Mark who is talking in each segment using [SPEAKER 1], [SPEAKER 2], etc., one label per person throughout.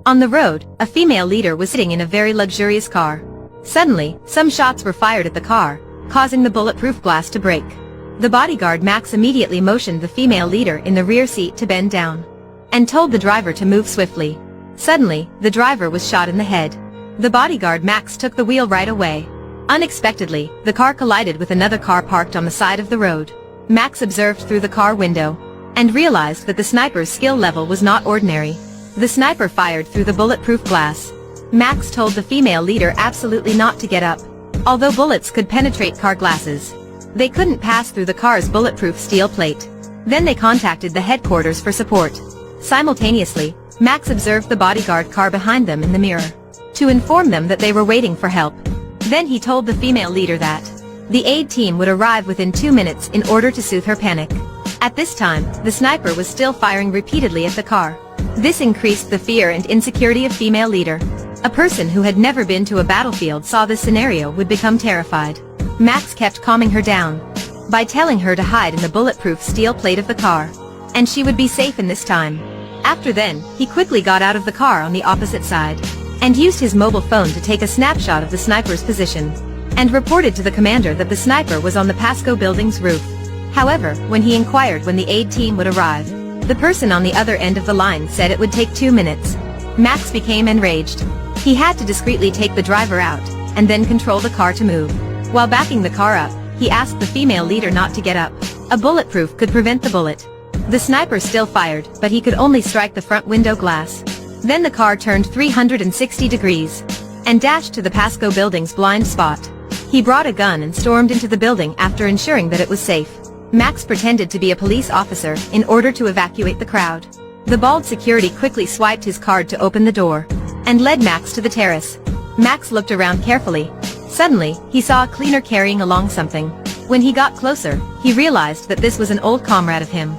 [SPEAKER 1] On the road, a female leader was sitting in a very luxurious car. Suddenly, some shots were fired at the car, causing the bulletproof glass to break. The bodyguard Max immediately motioned the female leader in the rear seat to bend down, and told the driver to move swiftly. Suddenly, the driver was shot in the head. The bodyguard Max took the wheel right away. Unexpectedly, the car collided with another car parked on the side of the road. Max observed through the car window, and realized that the sniper's skill level was not ordinary. The sniper fired through the bulletproof glass. Max told the female leader absolutely not to get up. Although bullets could penetrate car glasses, they couldn't pass through the car's bulletproof steel plate. Then they contacted the headquarters for support. Simultaneously, Max observed the bodyguard car behind them in the mirror, to inform them that they were waiting for help. Then he told the female leader that the aid team would arrive within 2 minutes in order to soothe her panic. At this time, the sniper was still firing repeatedly at the car. This increased the fear and insecurity of female leader. A person who had never been to a battlefield saw this scenario would become terrified. Max kept calming her down by telling her to hide in the bulletproof steel plate of the car, and she would be safe in this time. After then, he quickly got out of the car on the opposite side, and used his mobile phone to take a snapshot of the sniper's position, and reported to the commander that the sniper was on the Pasco building's roof. However, when he inquired when the aid team would arrive, the person on the other end of the line said it would take 2 minutes. Max became enraged. He had to discreetly take the driver out, and then control the car to move. While backing the car up, he asked the female leader not to get up. A bulletproof could prevent the bullet. The sniper still fired, but he could only strike the front window glass. Then the car turned 360 degrees, and dashed to the Pasco building's blind spot. He brought a gun and stormed into the building after ensuring that it was safe. Max pretended to be a police officer in order to evacuate the crowd. The bald security quickly swiped his card to open the door, and led Max to the terrace. Max looked around carefully. Suddenly, he saw a cleaner carrying along something. When he got closer, he realized that this was an old comrade of him.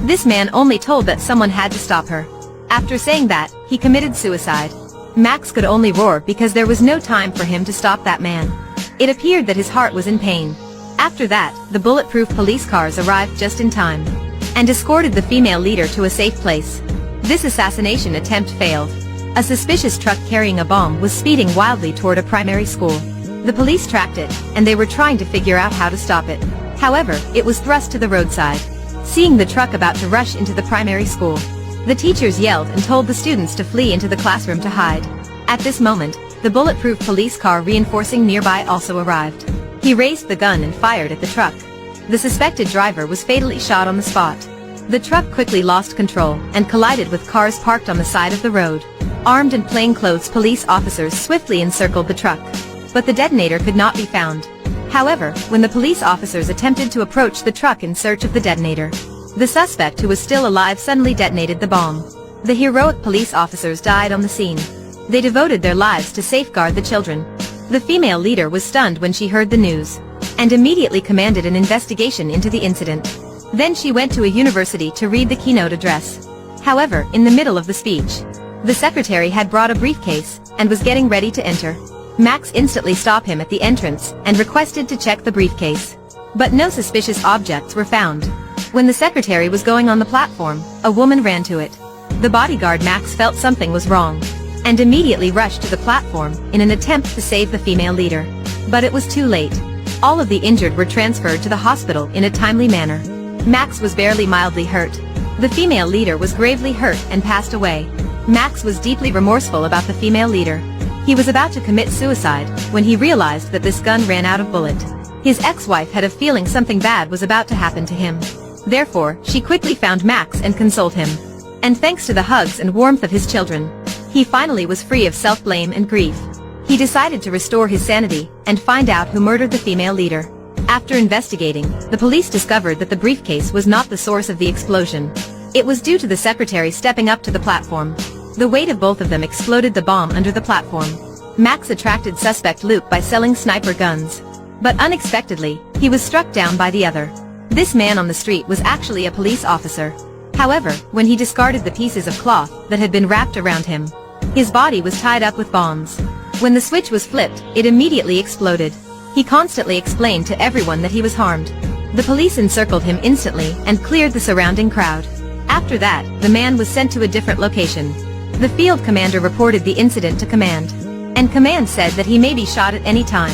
[SPEAKER 1] This man only told that someone had to stop her. After saying that, he committed suicide. Max could only roar because there was no time for him to stop that man. It appeared that his heart was in pain. After that, the bulletproof police cars arrived just in time, and escorted the female leader to a safe place. This assassination attempt failed. A suspicious truck carrying a bomb was speeding wildly toward a primary school. The police tracked it, and they were trying to figure out how to stop it. However, it was thrust to the roadside. Seeing the truck about to rush into the primary school, the teachers yelled and told the students to flee into the classroom to hide. At this moment, the bulletproof police car reinforcing nearby also arrived. He raised the gun and fired at the truck. The suspected driver was fatally shot on the spot. The truck quickly lost control and collided with cars parked on the side of the road. Armed and plainclothes police officers swiftly encircled the truck, but the detonator could not be found. However, when the police officers attempted to approach the truck in search of the detonator, the suspect who was still alive suddenly detonated the bomb. The heroic police officers died on the scene. They devoted their lives to safeguard the children. The female leader was stunned when she heard the news, and immediately commanded an investigation into the incident. Then she went to a university to read the keynote address. However, in the middle of the speech, the secretary had brought a briefcase, and was getting ready to enter. Max instantly stopped him at the entrance, and requested to check the briefcase. But no suspicious objects were found. When the secretary was going on the platform, a woman ran to it. The bodyguard Max felt something was wrong, and immediately rushed to the platform in an attempt to save the female leader. But it was too late. All of the injured were transferred to the hospital in a timely manner. Max was barely mildly hurt. The female leader was gravely hurt and passed away. Max was deeply remorseful about the female leader. He was about to commit suicide when he realized that this gun ran out of bullet. His ex-wife had a feeling something bad was about to happen to him. Therefore, she quickly found Max and consoled him. And thanks to the hugs and warmth of his children, he finally was free of self-blame and grief. He decided to restore his sanity and find out who murdered the female leader. After investigating, the police discovered that the briefcase was not the source of the explosion. It was due to the secretary stepping up to the platform. The weight of both of them exploded the bomb under the platform. Max attracted suspect Luke by selling sniper guns. But unexpectedly, he was struck down by the other. This man on the street was actually a police officer. However, when he discarded the pieces of cloth that had been wrapped around him, his body was tied up with bombs. When the switch was flipped, it immediately exploded. He constantly explained to everyone that he was harmed. The police encircled him instantly and cleared the surrounding crowd. After that, the man was sent to a different location. The field commander reported the incident to Command. And Command said that he may be shot at any time.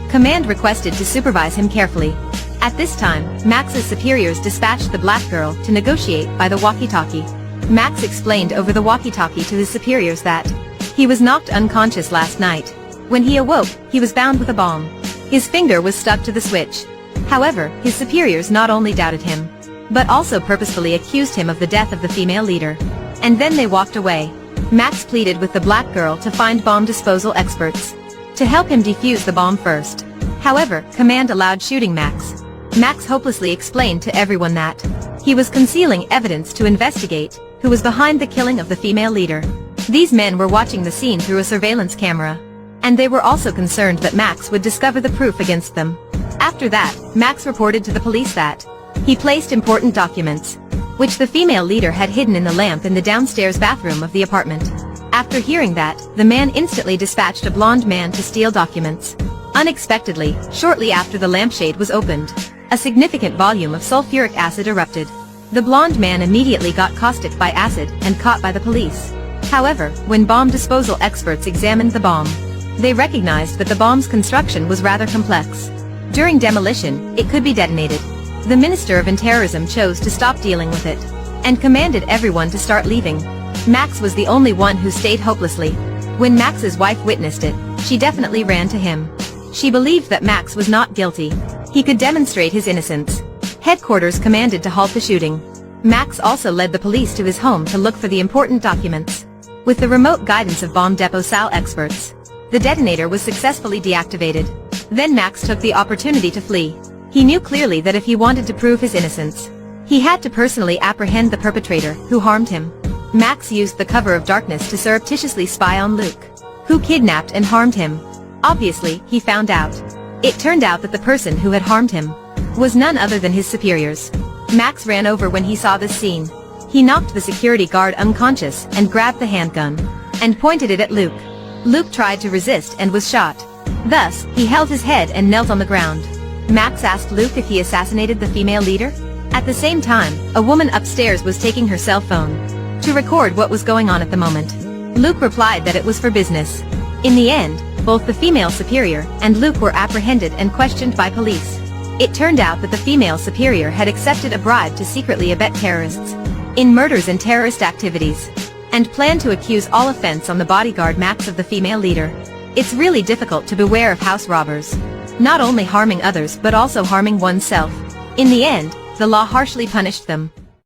[SPEAKER 1] Command requested to supervise him carefully. At this time, Max's superiors dispatched the black girl to negotiate by the walkie-talkie. Max explained over the walkie-talkie to his superiors that he was knocked unconscious last night. When he awoke, he was bound with a bomb. His finger was stuck to the switch. However, his superiors not only doubted him, but also purposefully accused him of the death of the female leader. And then they walked away. Max pleaded with the black girl to find bomb disposal experts to help him defuse the bomb first. However, Command allowed shooting Max. Max hopelessly explained to everyone that he was concealing evidence to investigate who was behind the killing of the female leader. These men were watching the scene through a surveillance camera, and they were also concerned that Max would discover the proof against them. After that, Max reported to the police that he placed important documents, which the female leader had hidden in the lamp in the downstairs bathroom of the apartment. After hearing that, the man instantly dispatched a blonde man to steal documents. Unexpectedly, shortly after the lampshade was opened, a significant volume of sulfuric acid erupted. The blonde man immediately got caustic by acid and caught by the police. However, when bomb disposal experts examined the bomb, they recognized that the bomb's construction was rather complex. During demolition, it could be detonated. The Minister of Terrorism chose to stop dealing with it, and commanded everyone to start leaving. Max was the only one who stayed hopelessly. When Max's wife witnessed it, she definitely ran to him. She believed that Max was not guilty. He could demonstrate his innocence. Headquarters commanded to halt the shooting. Max also led the police to his home to look for the important documents. With the remote guidance of bomb disposal experts, the detonator was successfully deactivated. Then Max took the opportunity to flee. He knew clearly that if he wanted to prove his innocence, he had to personally apprehend the perpetrator who harmed him. Max used the cover of darkness to surreptitiously spy on Luke, who kidnapped and harmed him. Obviously, he found out. It turned out that the person who had harmed him was none other than his superiors. Max ran over when he saw this scene. He knocked the security guard unconscious and grabbed the handgun and pointed it at Luke. Luke tried to resist and was shot. Thus, he held his head and knelt on the ground. Max asked Luke if he assassinated the female leader. At the same time, a woman upstairs was taking her cell phone to record what was going on at the moment. Luke replied that it was for business. In the end, both the female superior and Luke were apprehended and questioned by police. It turned out that the female superior had accepted a bribe to secretly abet terrorists in murders and terrorist activities, and planned to accuse all offense on the bodyguard Max of the female leader. It's really difficult to beware of house robbers, not only harming others but also harming oneself. In the end, the law harshly punished them.